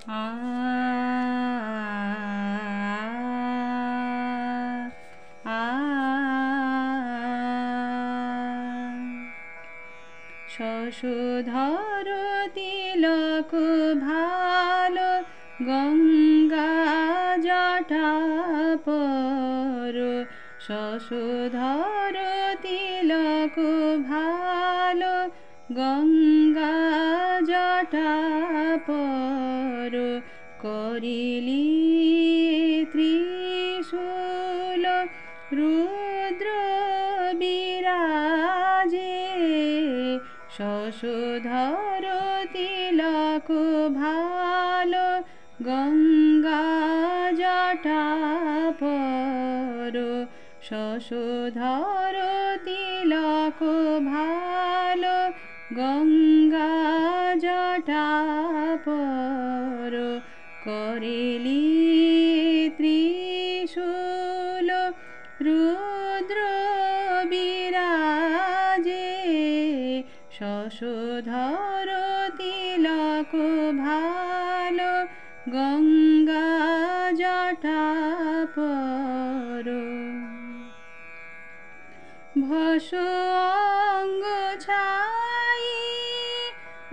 আ আ শশধর তিলক ভালো গঙ্গা জটা পর শশধর তিলক ভালো গঙ্গা জটা পর করিলি ত্রিশূল রুদ্র বিরাজে শশধর তিলক ভালো গঙ্গা জটা পর শশধর তিলক ভালো গঙ্গা জটা পর করিলি ত্রিশূল রুদ্র বিরাজে শশধর তিলক ভালো গঙ্গা জটা পর ভস অঙ্গ ছাই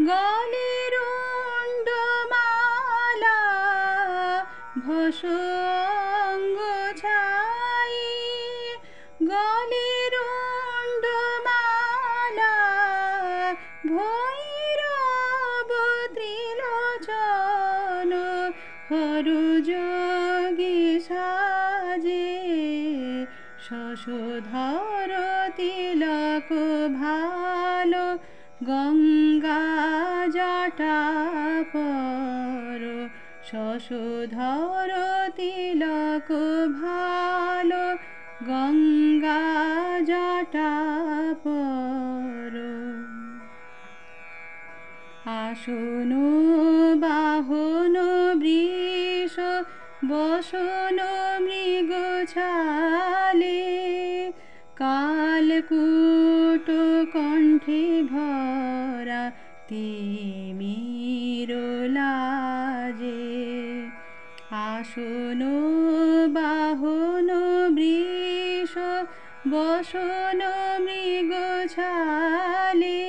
গলে রুণ্ডমালা ভস অঙ্গ ছাই গলে রুণ্ডমালা ভৈরব ত্রিলোচন হরু যোগী সাজে শশধর তিলক ভালো গঙ্গা জটা পর শশধর তিলক ভালো গঙ্গা জটা পর আসন বাহন বৃষ বসন মৃগ ছালে কালকূট কণ্ঠে ভরা তিমির লাজে আসন বাহন বৃষ বসন মৃগ ছালে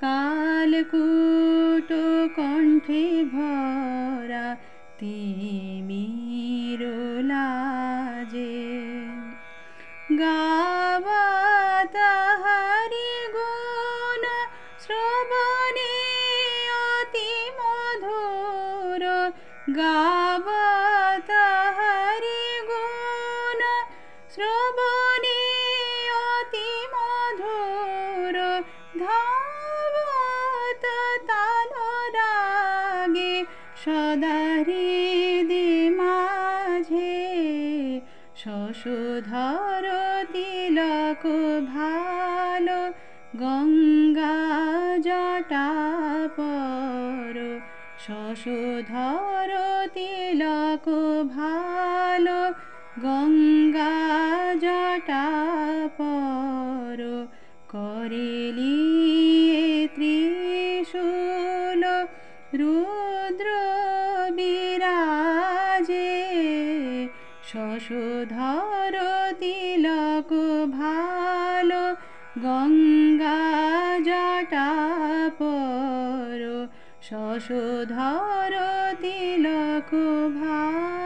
কালকূট কণ্ঠে ভরা তিমির লাজে গাওয়া তাহারি গুণ শ্রবণে অতি মধুর গাওয়া তাহারি গুণ শ্রবণে অতি মধুর ধাবত তানরাগে সদা হৃদি মাঝে শশধর তিলক ভালো গঙ্গা জটা পর শশধর তিলক ভালো গঙ্গা জটা পর করিলি ত্রিশূল রুদ্র বিরাজে শশধর তিলক ভালো গঙ্গা জটা পর শশধর তিলক ভালো।